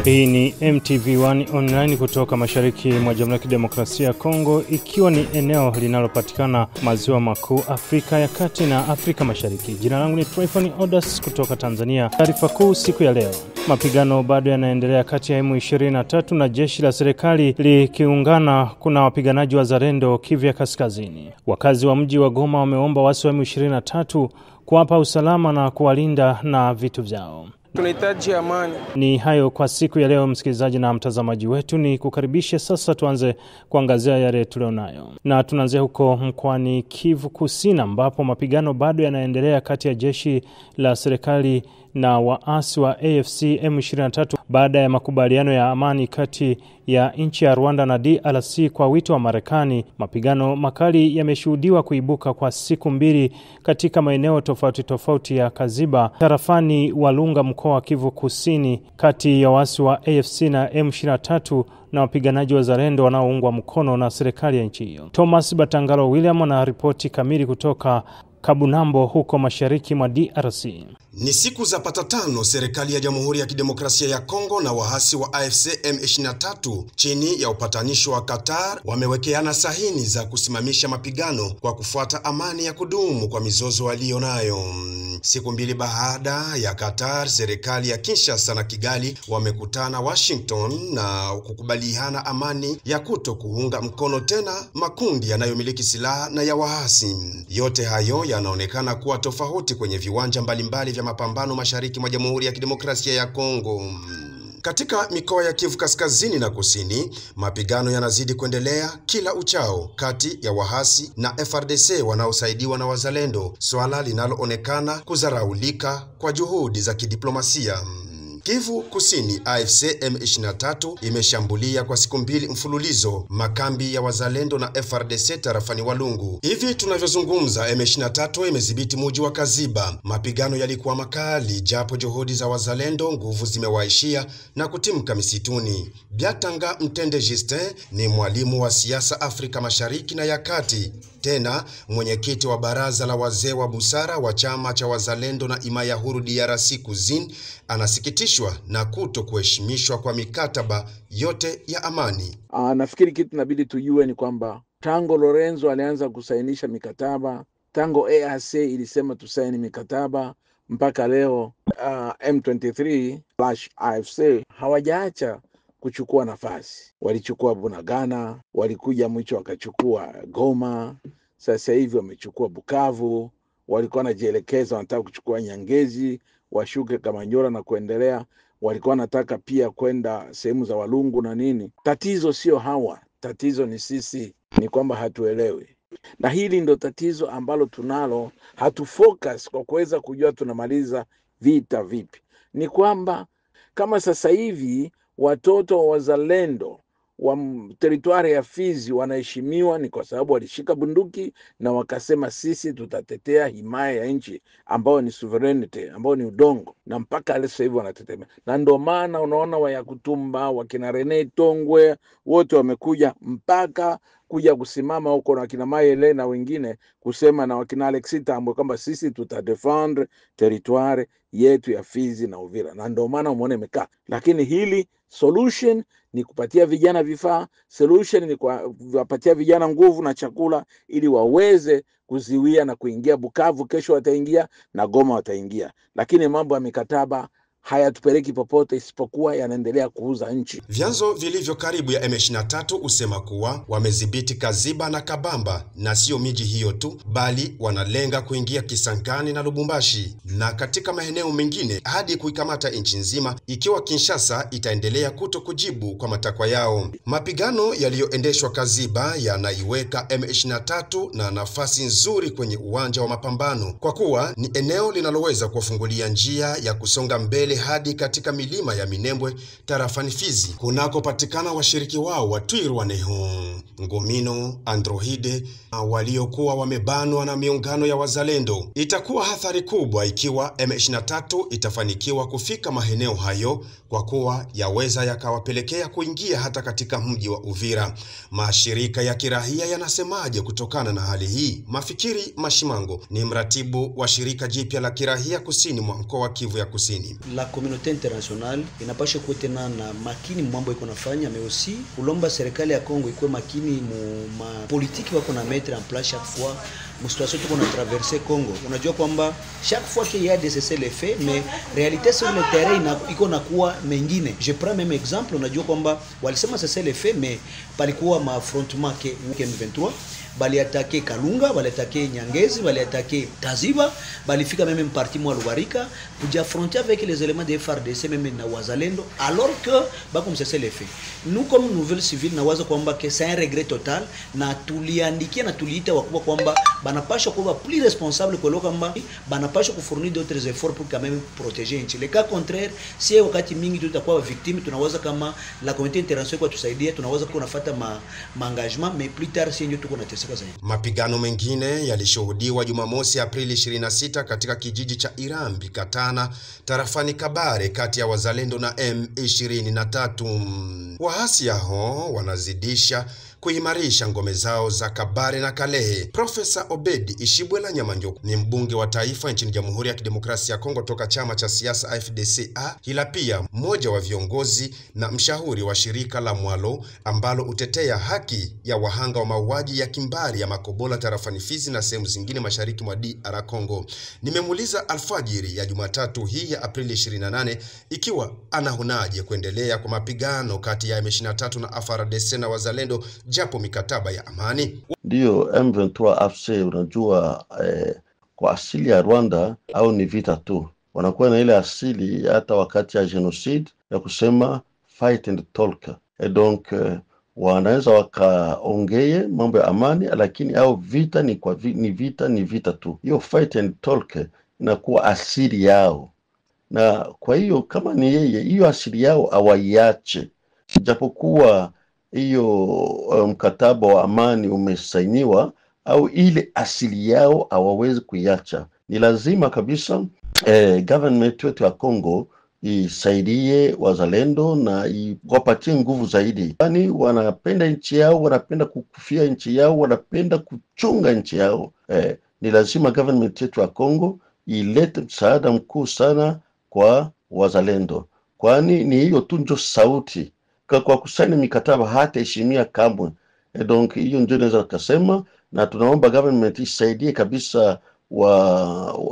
Hii ni MTV1 online kutoka mashariki mwa Jamhuri ya Kidemokrasia ya Kongo, ikiwa ni eneo linalopatikana maziwa makuu Afrika ya Kati na Afrika Mashariki. Jina langu ni Tryphon Odas kutoka Tanzania. Taarifa kuu siku ya leo. Mapigano bado yanaendelea kati ya M23 na jeshi la serikali likiungana. Kuna wapiganaji wa Wazalendo Kivu Kaskazini. Wakazi wa mji wa Goma wameomba waasi wa M23 kuwapa usalama na kuwalinda na vitu vyao. Tunahitaji amani. Ni hayo kwa siku ya leo, msikilizaji na mtazamaji wetu, ni kukaribisha sasa tuanze kuangazia yale tulionayo. Na tunaanzia huko mkoani Kivu Kusini, ambapo mapigano bado yanaendelea kati ya jeshi la serikali na waasi wa AFC M23 baada ya makubaliano ya amani kati ya nchi ya Rwanda na DRC kwa wito wa Marekani. Mapigano makali yameshuhudiwa kuibuka kwa siku mbili katika maeneo tofauti ya Kaziba, tarafani Walunga, mkoa wa Kivu Kusini, kati ya waasi wa AFC na M23 na wapiganaji wa Wazalendo wanaoungwa mkono na serikali ya nchi hiyo. Thomas Batangalo William ana ripoti kamili kutoka Kabunambo huko mashariki mwa DRC. Ni siku za pata tano serikali ya Jamhuri ya Kidemokrasia ya Kongo na waasi wa AFC M23 chini ya upatanisho wa Qatar wamewekeana sahini za kusimamisha mapigano kwa kufuata amani ya kudumu kwa mizozo walionayo. Siku mbili baada ya Qatar, serikali ya Kinshasa na Kigali wamekutana Washington na kukubaliana amani ya kuto kuunga mkono tena makundi yanayomiliki silaha na ya waasi. Yote hayo yanaonekana kuwa tofauti kwenye viwanja mbalimbali vya mapambano mashariki mwa Jamhuri ya Kidemokrasia ya Kongo. Katika mikoa ya Kivu Kaskazini na Kusini, mapigano yanazidi kuendelea kila uchao kati ya waasi na FARDC wanaosaidiwa na Wazalendo, swala linaloonekana kuzaraulika kwa juhudi za kidiplomasia. Kivu Kusini, AFC M23 imeshambulia kwa siku mbili mfululizo makambi ya Wazalendo na FARDC tarafani Walungu. Hivi tunavyozungumza, M23 imedhibiti mji wa Kaziba. Mapigano yalikuwa makali, japo juhudi za Wazalendo nguvu zimewaishia na kutimka misituni. Biatanga Mtende Justin ni mwalimu wa siasa Afrika Mashariki na ya Kati, tena mwenyekiti wa baraza la wazee wa busara wa chama cha Wazalendo na Imaya Huru DRC Kuzini, anasikitishwa na kuto kuheshimishwa kwa mikataba yote ya amani. Nafikiri kitu inabidi tujue ni kwamba tangu Lorenzo alianza kusainisha mikataba, tangu EAC ilisema tusaini mikataba, mpaka leo M23/AFC hawajaacha kuchukua nafasi. Walichukua Bunagana, walikuja mwisho wakachukua Goma, sasa hivi wamechukua Bukavu, walikuwa wanajielekeza wanataka kuchukua Nyangezi, washuke Kamanyola na kuendelea, walikuwa wanataka pia kwenda sehemu za Walungu na nini. Tatizo sio hawa, tatizo ni sisi, ni kwamba hatuelewi. Na hili ndo tatizo ambalo tunalo, hatufocus kwa kuweza kujua tunamaliza vita vipi. Ni kwamba kama sasa hivi watoto wa Wazalendo wa teritwari ya Fizi wanaheshimiwa, ni kwa sababu walishika bunduki na wakasema sisi tutatetea himaya ya nchi ambao ni sovereignty, ambao ni udongo, na mpaka sasa hivi wanatetea. Na ndio maana unaona Wayakutumba, wakina Rene Tongwe wote wamekuja mpaka kuja kusimama huko, na wakina Mayele na wengine kusema, na wakina Alexita ambao kwamba sisi tutadefend teritwari yetu ya Fizi na Uvira. Na ndio maana umeona imekaa. Lakini hili solution ni kupatia vijana vifaa, solution ni kuwapatia vijana nguvu na chakula ili waweze kuziwia na kuingia Bukavu. Kesho wataingia na Goma wataingia. Lakini mambo ya mikataba hayatupeleki popote, isipokuwa yanaendelea kuuza nchi. Vyanzo vilivyo karibu ya M23 usema kuwa wamedhibiti Kaziba na Kabamba, na sio miji hiyo tu, bali wanalenga kuingia Kisangani na Lubumbashi na katika maeneo mengine hadi kuikamata nchi nzima ikiwa Kinshasa itaendelea kuto kujibu kwa matakwa yao. Mapigano yaliyoendeshwa Kaziba yanaiweka M23 na nafasi nzuri kwenye uwanja wa mapambano, kwa kuwa ni eneo linaloweza kuwafungulia njia ya kusonga mbele hadi katika milima ya Minembwe tarafani Fizi, kunako patikana washiriki wao wa Twirwaneho, Ngomino, Androhide, waliokuwa wamebanwa na miungano ya Wazalendo. Itakuwa hathari kubwa ikiwa M23 itafanikiwa kufika maeneo hayo, kwa kuwa yaweza yakawapelekea kuingia hata katika mji wa Uvira. Mashirika ya kirahia yanasemaje kutokana na hali hii? Mafikiri Mashimango ni mratibu wa shirika jipya la kirahia kusini mwa mkoa wa Kivu ya Kusini. la communauté internationale inapasha kuwa tena na makini mambo iko nafanya, mais aussi kulomba serikali ya Kongo ikuwe makini mu politiki wako na mettre en place chaque fois mu situation tuko na traverser Congo. Unajua kwamba chaque fois qu'il y a des cessez-le-feu, mais réalité sur le terrain iko na kuwa mengine. Je prends même exemple, unajua kwamba walisema cessez-le-feu, mais palikuwa ma affrontement ke M23 bali atake Kalunga, bali atake Nyangezi, bali atake Taziba, bali fika même parti mwa Lubarika kuja affronter avec les éléments de FARDC même na wazalendo, alors que bakom cessez-le-feu. Nous comme nouvelle civile na waza kwamba que c'est un regret total, na tuliandikia na tuliita wakubwa kwamba banapasha kuwa plus responsable kwa kwamba banapasha kufournir d'autres efforts pour quand même protéger nchi. Le cas contraire, si wakati mingi tutakuwa victime, tunawaza kama la communauté internationale kwa tusaidia, tunawaza kuna fuata engagement, mais plus tard si ndio tuko na teseka zaidi. Mapigano mengine yalishuhudiwa Jumamosi Aprili 26 katika kijiji cha Irambi Katana tarafani Kabare kati ya wazalendo na M23. Waasi hao wanazidisha kuimarisha ngome zao za Kabare na Kalehe. Profesa Obedi Ishibwela Nyamanjoku ni mbunge wa taifa nchini Jamhuri ya Kidemokrasia ya Kongo toka chama cha siasa AFDCA, ila pia mmoja wa viongozi na mshauri wa shirika la Mwalo ambalo utetea haki ya wahanga wa mauaji ya kimbari ya Makobola tarafani Fizi na sehemu zingine mashariki mwa DR Congo. Nimemuuliza alfajiri ya Jumatatu hii ya Aprili 28 ikiwa anahonaje kuendelea kwa mapigano kati ya M23 na FARDC na wazalendo japo mikataba ya amani. Ndio M23 AFC unajua kwa asili ya Rwanda au ni vita tu. Wanakuwa na ile asili hata wakati ya genocide ya kusema fight and talk. Donc wanaweza wakaongee mambo ya amani, lakini au vita ni kwa ni vita tu. Hiyo fight and talk inakuwa asili yao. Na kwa hiyo kama ni yeye, hiyo asili yao hawaiache. Japokuwa hiyo mkataba wa amani umesainiwa, au ile asili yao hawawezi kuiacha. Ni lazima kabisa government wetu ya Kongo isaidie wazalendo na iwapatie nguvu zaidi. Yaani wanapenda nchi yao, wanapenda kukufia nchi yao, wanapenda kuchunga nchi yao. Ni lazima government yetu ya Kongo ilete msaada mkuu sana kwa wazalendo. Kwani ni hiyo tu ndio sauti. Kwa kusaini mikataba hata heshimia kamwe. Donc hiyo ndio naweza kusema, na tunaomba government isaidie kabisa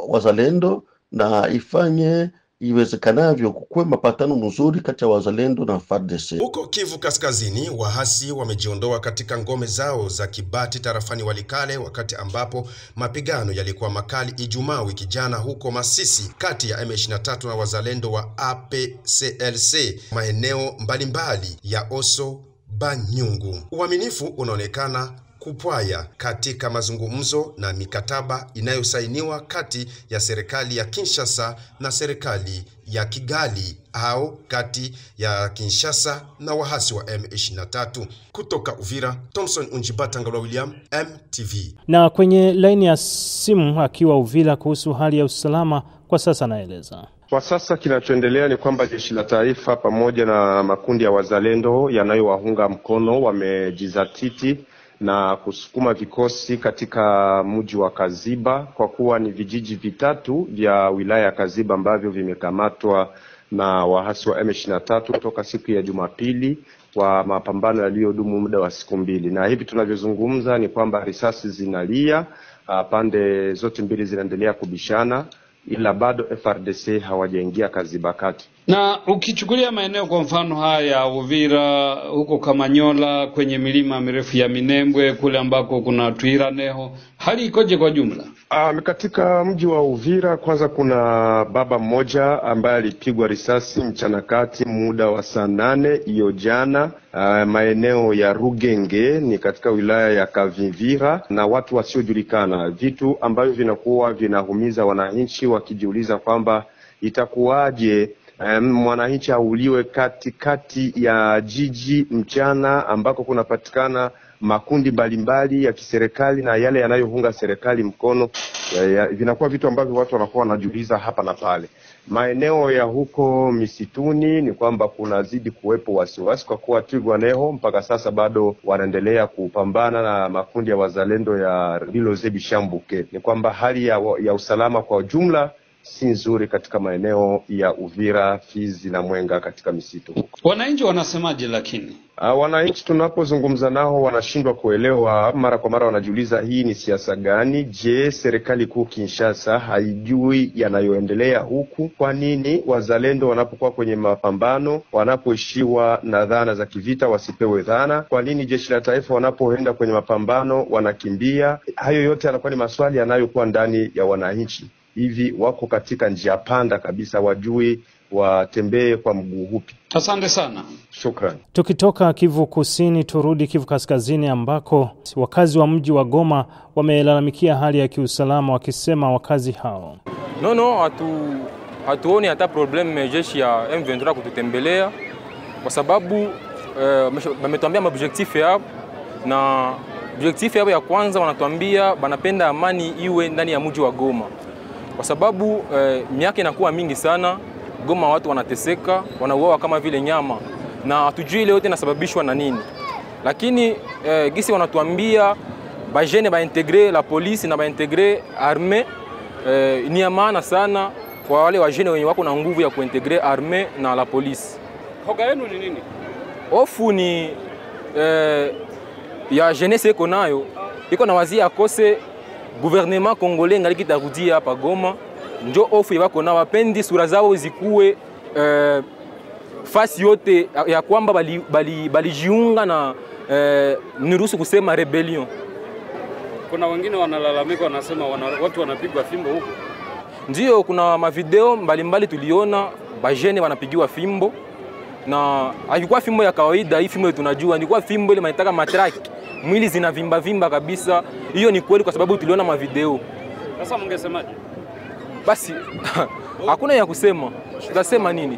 wazalendo na ifanye iwezekanavyo kukuwe mapatano mzuri kati ya wazalendo na FARDC. Huko Kivu Kaskazini, wahasi wamejiondoa katika ngome zao za Kibati tarafani Walikale, wakati ambapo mapigano yalikuwa makali Ijumaa wiki jana huko Masisi kati ya M23 na wazalendo wa APCLC maeneo mbalimbali ya Oso Banyungu. Uaminifu unaonekana kupwaya katika mazungumzo na mikataba inayosainiwa kati ya serikali ya Kinshasa na serikali ya Kigali, au kati ya Kinshasa na wahasi wa M23. Kutoka Uvira, Thompson Unjibata Ngala William, MTV. Na kwenye laini ya simu akiwa Uvira kuhusu hali ya usalama kwa sasa naeleza. Kwa sasa kinachoendelea ni kwamba jeshi la taifa pamoja na makundi ya wazalendo yanayowahunga mkono wamejizatiti na kusukuma vikosi katika mji wa Kaziba, kwa kuwa ni vijiji vitatu vya wilaya ya Kaziba ambavyo vimekamatwa na wahasi wa M23 toka siku ya Jumapili kwa mapambano yaliyodumu muda wa siku mbili. Na hivi tunavyozungumza ni kwamba risasi zinalia, pande zote mbili zinaendelea kubishana, ila bado FARDC hawajaingia Kaziba kati. Na ukichukulia maeneo kwa mfano haya Uvira, huko Kamanyola, kwenye milima mirefu ya Minembwe kule ambako kuna Twiraneho, hali ikoje kwa jumla? Katika mji wa Uvira kwanza kuna baba mmoja ambaye alipigwa risasi mchana kati muda wa saa 8 hiyo jana, maeneo ya Rugenge ni katika wilaya ya Kavimvira, na watu wasiojulikana, vitu ambavyo vinakuwa vinahumiza wananchi wakijiuliza kwamba itakuwaje mwananchi auliwe katikati ya jiji mchana ambako kunapatikana makundi mbalimbali ya kiserikali na yale yanayohunga serikali mkono. Vinakuwa vitu ambavyo watu wanakuwa wanajiuliza hapa na pale. Maeneo ya huko misituni ni kwamba kunazidi kuwepo wasiwasi, kwa kuwa Twirwaneho mpaka sasa bado wanaendelea kupambana na makundi ya wazalendo ya Biloze Bishambuke. Ni kwamba hali ya usalama kwa jumla si nzuri katika maeneo ya Uvira, Fizi na Mwenga katika misitu huko. Wananchi wanasemaje lakini? Wananchi tunapozungumza nao wanashindwa kuelewa, mara kwa mara wanajiuliza hii ni siasa gani? Je, serikali kuu Kinshasa haijui yanayoendelea huku? Kwa nini wazalendo wanapokuwa kwenye mapambano, wanapoishiwa na dhana za kivita wasipewe dhana? Kwa nini jeshi la taifa wanapoenda kwenye mapambano wanakimbia? Hayo yote yanakuwa ni maswali yanayokuwa ndani ya wananchi. Hivi wako katika njia panda kabisa, wajui watembee kwa mguu upi. Asante sana. Shukrani. Tukitoka Kivu Kusini turudi Kivu Kaskazini ambako wakazi wa mji wa Goma wamelalamikia hali ya kiusalama wakisema wakazi hao. Hatuoni hata problem jeshi ya M23 kututembelea kwa sababu wametuambia maobjectif yao, na objectif yao ya kwanza wanatuambia banapenda amani iwe ndani ya mji wa Goma. Kwa sababu miaka inakuwa mingi sana Goma watu wanateseka, wanauawa kama vile nyama, na hatujui ile yote inasababishwa na nini. Lakini gisi wanatuambia bajene baintegre la polisi na baintegre arme, ni ya maana sana kwa wale wajene wenye wako na nguvu ya kuintegre arme na la polisi. Hoga yenu ni nini? Ofu ni ya jeunesse iko nayo, iko na wazia akose gouvernement congolais ngali kitarudia hapa Goma. Njo ofu yako na wapendi sura zao zikuwe fasi yote ya kwamba balijiunga na niruhusu kusema rebellion. Kuna wengine wanalalamika, wanasema watu wanapigwa fimbo huko. Ndio, kuna mavideo mbalimbali tuliona bajene wanapigiwa fimbo, na haikuwa fimbo ya kawaida. Hii fimbo tunajua ilikuwa fimbo ile maitaka matraki, mwili zinavimba vimba kabisa. Hiyo ni kweli kwa sababu tuliona mavideo. Sasa mungesemaje? Basi hakuna ya kusema, tutasema nini?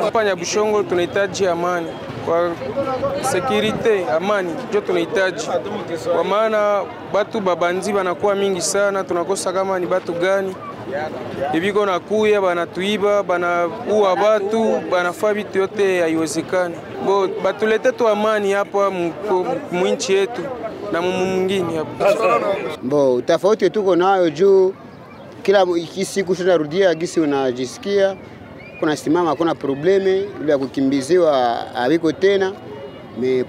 Hapa Nyabushongo tunahitaji amani, kwa security amani ndio tunahitaji, kwa maana batu babanzi banakuwa mingi sana, tunakosa kama ni batu gani ibiko nakuya banatuiba, banaua batu, banafaa vitu yote haiwezekani. Bo batulete tu amani hapa mwinchi yetu na mwingine hapa. Bo tofauti tuko nayo juu kila siku tunarudia gisi unajisikia kuna simama, kuna probleme ile ya kukimbiziwa haviko tena.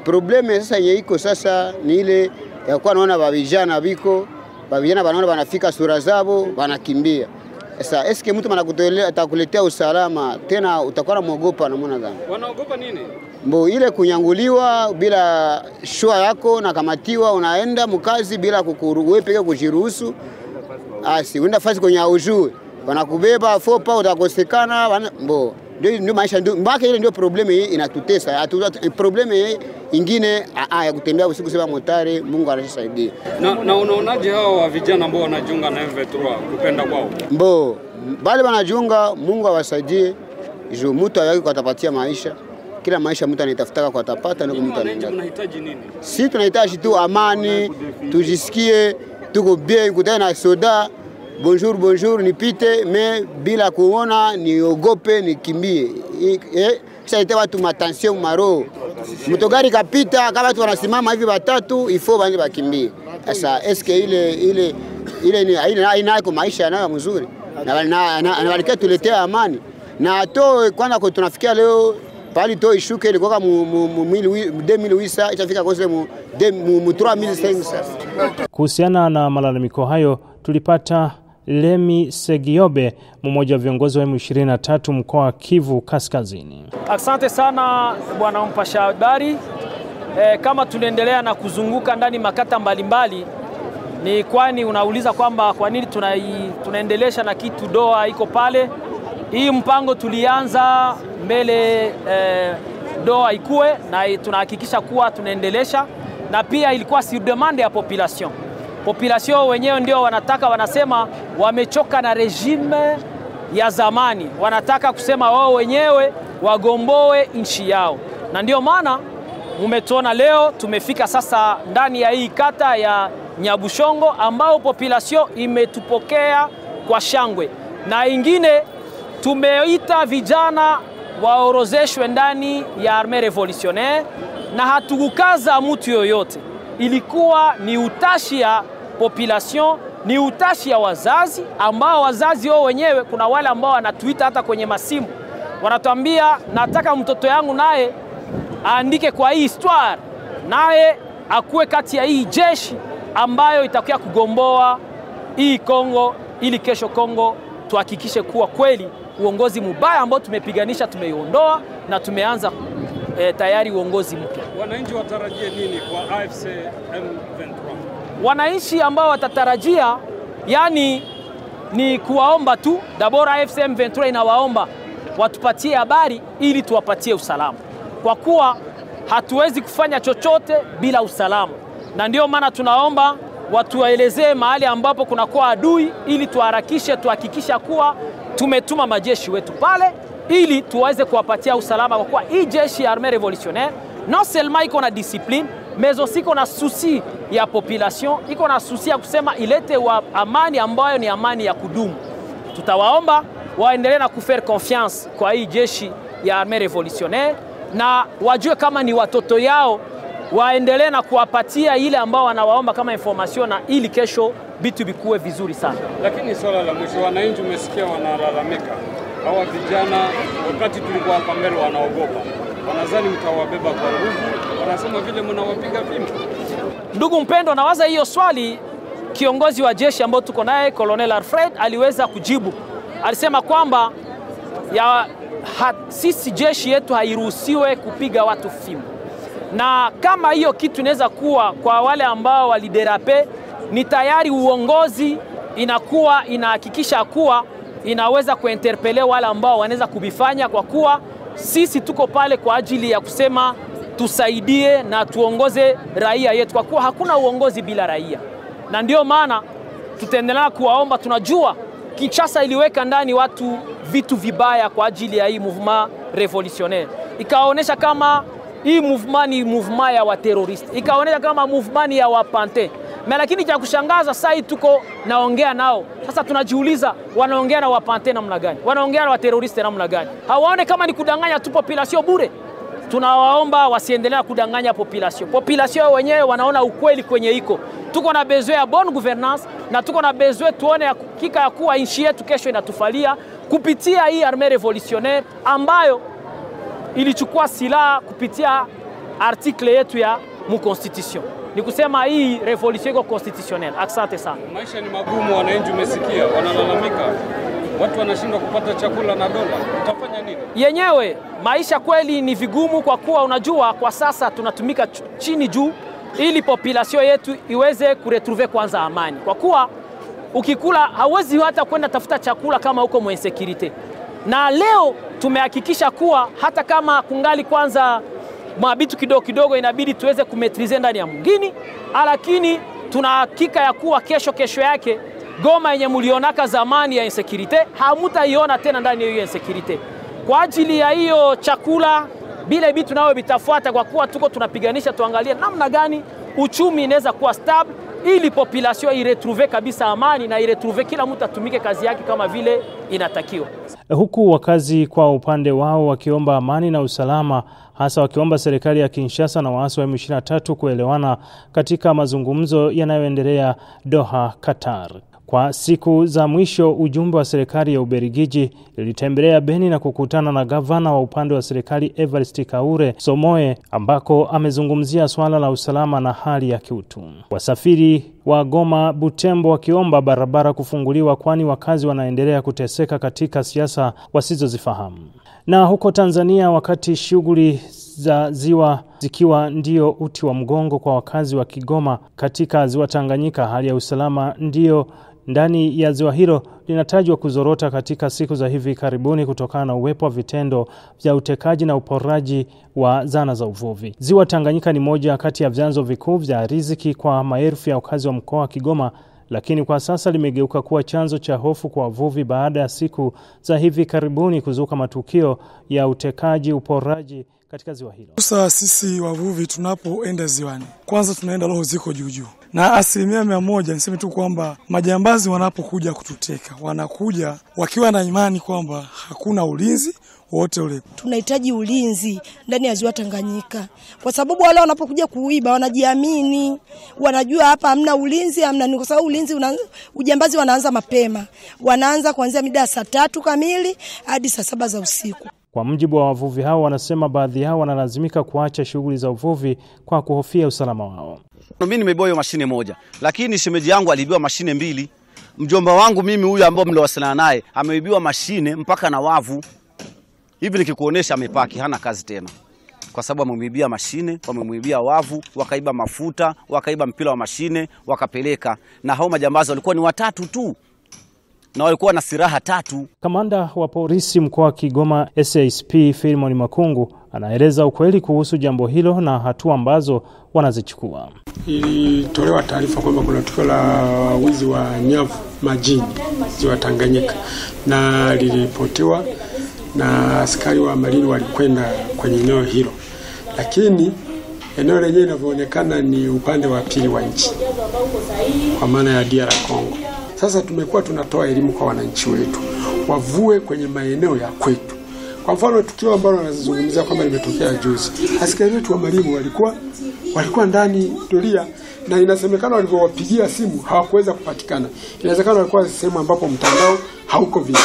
Probleme sasa yeiko sasa ni ile ya kuwa naona vijana viko vijana wanaona wanafika sura zao wanakimbia. Sasa eske mtu anakutolea atakuletea usalama tena, utakuwa muogopa na mbona gani? Wanaogopa nini? Mbo ile kunyanguliwa bila shua yako na kamatiwa, unaenda mkazi bila wewe peke kujiruhusu. Uenda fasi kwenye ujue wanakubeba fopa, utakosekana. Mbo ndio maisha, ndio mpaka ile ndio probleme hii inatutesa. Probleme ingine ya kutembea usiku sema motari, Mungu anasaidia. Na unaonaje hao wa vijana ambao wanajiunga na M23 kupenda kwao? Mbo bali wanajiunga, Mungu awasaidie. Jo mtu ayaki atapatia maisha. Kila maisha mtu anatafutaka kwa atapata, ndio mtu anaenda. Tunahitaji nini? Sisi tunahitaji tu amani, tujisikie tuko bien, kutana na soda. Bonjour nipite, me bila kuona niogope nikimbie. Sasa ite watu matension maro. Mtogari kapita kama watu wanasimama hivi watatu, ifo banje bakimbie. Sasa eske ile ni aina kwa maisha yanayo mzuri. Na walikuwa tuletea amani. Na to kwanza kwa tunafikia leo pali to ishuke ilikuwa kama 2008 itafika kwa mu 3005 sasa. Kuhusiana na malalamiko hayo tulipata Lemi Segiobe, mmoja wa viongozi wa M23 mkoa wa Kivu Kaskazini. Asante sana bwana mpasha habari. Kama tunaendelea na kuzunguka ndani makata mbalimbali, ni kwani unauliza kwamba kwa nini tunaendelesha na kitu doa iko pale. Hii mpango tulianza mbele doa ikue, na tunahakikisha kuwa tunaendelesha, na pia ilikuwa si demande ya population. Population wenyewe ndio wanataka, wanasema wamechoka na regime ya zamani, wanataka kusema wao wenyewe wagomboe nchi yao. Na ndio maana umetuona leo tumefika sasa ndani ya hii kata ya Nyabushongo ambao population imetupokea kwa shangwe, na ingine tumeita vijana waorozeshwe ndani ya armée révolutionnaire, na hatukukaza mtu yoyote. Ilikuwa ni utashi ya population ni utashi ya wazazi, ambao wazazi wao wenyewe, kuna wale ambao wanatuita hata kwenye masimu, wanatuambia nataka mtoto yangu naye aandike kwa hii histoire, naye akuwe kati ya hii jeshi ambayo itakuwa kugomboa hii Kongo, ili kesho Kongo tuhakikishe kuwa kweli uongozi mbaya ambao tumepiganisha tumeiondoa na tumeanza tayari uongozi mpya. Wananchi watarajie nini kwa AFC M23? Wananchi ambao watatarajia, yani ni kuwaomba tu, dabora AFC M23 inawaomba watupatie habari ili tuwapatie usalama, kwa kuwa hatuwezi kufanya chochote bila usalama, na ndio maana tunaomba watuwaelezee mahali ambapo kunakuwa adui, ili tuharakishe, tuhakikisha kuwa tumetuma majeshi wetu pale ili tuweze kuwapatia usalama, kwa kuwa hii jeshi ya armée révolutionnaire non seulement iko na discipline, mais aussi iko na souci ya population, iko na souci ya kusema ilete wa amani ambayo ni amani ya kudumu. Tutawaomba waendelee na kufaire confiance kwa hii jeshi ya armée révolutionnaire, na wajue kama ni watoto yao, waendelee na kuwapatia ile ambao wanawaomba kama information, na ili kesho vitu bikuwe vizuri sana. Lakini swala la mwisho, wananchi umesikia wanalalamika, hawa vijana wakati tulikuwa hapa mbele wanaogopa, wanadhani mtawabeba kwa nguvu, wanasema vile mnawapiga fimbo. Ndugu mpendo, nawaza hiyo swali kiongozi wa jeshi ambao tuko naye Colonel Alfred aliweza kujibu. Alisema kwamba sisi jeshi yetu hairuhusiwe kupiga watu fimbo, na kama hiyo kitu inaweza kuwa kwa wale ambao waliderape, ni tayari uongozi inakuwa inahakikisha kuwa inaweza kuinterpele wale ambao wanaweza kubifanya, kwa kuwa sisi tuko pale kwa ajili ya kusema tusaidie na tuongoze raia yetu, kwa kuwa hakuna uongozi bila raia. Na ndio maana tutaendelea kuwaomba. Tunajua Kinshasa iliweka ndani watu vitu vibaya kwa ajili ya hii mouvement révolutionnaire, ikaonesha kama hii mouvement ni mouvement ya wateroriste, ikaonesha kama mouvement ya wapante. Lakini cha kushangaza sasa tuko naongea nao. Sasa tunajiuliza, wanaongea na wapante namna gani? Wanaongea na wateroriste namna gani? Hawaone kama ni kudanganya tu population bure? Tunawaomba wasiendelee kudanganya population. Population wenyewe wanaona ukweli kwenye iko. Tuko na besoin ya bonne gouvernance, na tuko na besoin tuone hakika ya kuwa nchi yetu kesho inatufalia kupitia hii armée révolutionnaire ambayo ilichukua silaha kupitia article yetu ya mu constitution. Ni kusema hii revolution iko constitutionnelle. Asante sana. Maisha ni magumu, wananchi umesikia wanalalamika, watu wanashindwa kupata chakula na dola. Utafanya nini? Yenyewe maisha kweli ni vigumu, kwa kuwa unajua kwa sasa tunatumika chini juu ili population yetu iweze kuretrouver kwanza amani, kwa kuwa ukikula hauwezi hata kwenda tafuta chakula kama uko mwa insecurity. Na leo tumehakikisha kuwa hata kama kungali kwanza mabitu kidogo kidogo inabidi tuweze kumetrize ndani ya mgini, lakini tunahakika ya kuwa kesho yake Goma yenye mulionaka zamani ya insecurity hamutaiona tena ndani ya hiyo insecurity. Kwa ajili ya hiyo chakula bila bitu nao bitafuata, kwa kuwa tuko tunapiganisha, tuangalie namna gani uchumi inaweza kuwa stable ili population iretrouve kabisa amani na iretrouve kila mtu atumike kazi yake kama vile inatakiwa. Huku wakazi kwa upande wao wakiomba amani na usalama, hasa wakiomba serikali ya Kinshasa na waasi wa M23 kuelewana katika mazungumzo yanayoendelea Doha, Qatar. Kwa siku za mwisho, ujumbe wa serikali ya Ubelgiji ilitembelea Beni na kukutana na gavana wa upande wa serikali Evariste Kaure Somoe, ambako amezungumzia swala la usalama na hali ya kiutu. Wasafiri wa Goma Butembo wakiomba barabara kufunguliwa, kwani wakazi wanaendelea kuteseka katika siasa wasizozifahamu. Na huko Tanzania, wakati shughuli za ziwa zikiwa ndio uti wa mgongo kwa wakazi wa Kigoma katika ziwa Tanganyika, hali ya usalama ndio ndani ya ziwa hilo linatajwa kuzorota katika siku za hivi karibuni kutokana na uwepo wa vitendo vya utekaji na uporaji wa zana za uvuvi. Ziwa Tanganyika ni moja kati ya vyanzo vikuu vya riziki kwa maelfu ya wakazi wa mkoa wa Kigoma, lakini kwa sasa limegeuka kuwa chanzo cha hofu kwa wavuvi baada ya siku za hivi karibuni kuzuka matukio ya utekaji, uporaji katika ziwa hilo. Sasa sisi wavuvi tunapoenda ziwani, kwanza tunaenda roho ziko juu. Na 100% niseme tu kwamba majambazi wanapokuja kututeka, wanakuja wakiwa na imani kwamba hakuna ulinzi, wote ule. Tunahitaji ulinzi ndani ya ziwa Tanganyika, kwa sababu wale wanapokuja kuiba wanajiamini, wanajua hapa hamna ulinzi, hamna, kwa sababu ujambazi wanaanza mapema, wanaanza kuanzia mida 3 kamili hadi saa 7 za usiku. Kwa mjibu wa wavuvi hao, wanasema baadhi yao wanalazimika kuacha shughuli za uvuvi kwa kuhofia usalama wao. Mimi nimeibiwa mashine moja, lakini shemeji yangu aliibiwa mashine 2. Mjomba wangu mimi huyu ambao mliwasiliana naye ameibiwa mashine mpaka na wavu. Hivi nikikuonesha amepaki, hana kazi tena. Kwa sababu wamemwibia mashine, wamemwibia wavu, wakaiba mafuta, wakaiba mpira wa mashine, wakapeleka. Na hao majambazi walikuwa ni 3 tu. Na walikuwa na silaha 3. Kamanda wa polisi mkoa wa Kigoma SASP Philemon Makungu anaeleza ukweli kuhusu jambo hilo na hatua ambazo wanazichukua. Ilitolewa taarifa kwamba kuna tukio la wizi wa nyavu majini ziwa Tanganyika, na lilipotiwa na askari wa marini walikwenda kwenye eneo hilo, lakini eneo lenyewe linavyoonekana ni upande wa pili wa nchi, kwa maana ya DR Congo. Sasa tumekuwa tunatoa elimu kwa wananchi wetu wavue kwenye maeneo ya kwetu. Kwa mfano tukio ambalo wanazungumzia kwamba limetokea juzi, askari wetu wa marini walikuwa ndani doria, na inasemekana walivyowapigia simu hawakuweza kupatikana. Inawezekana walikuwa sehemu ambapo mtandao hauko vizuri.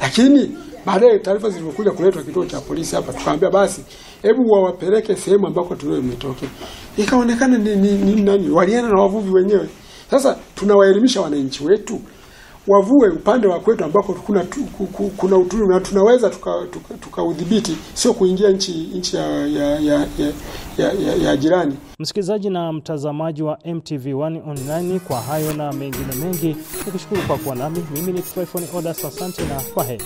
Lakini baadaye taarifa zilizokuja kuletwa kituo cha polisi hapa, tukaambia basi hebu wawapeleke sehemu ambako tukio limetokea. Ikaonekana ni nani waliana na wavuvi wenyewe. Sasa tunawaelimisha wananchi wetu wavue upande wa kwetu ambako kuna utulivu na tunaweza tukaudhibiti, sio kuingia nchi ya jirani. Msikilizaji na mtazamaji wa MTV1 Online, kwa hayo na mengine mengi, nikushukuru kwa kuwa nami. Mimi ni Tryphon Odas, asante na kwaheri.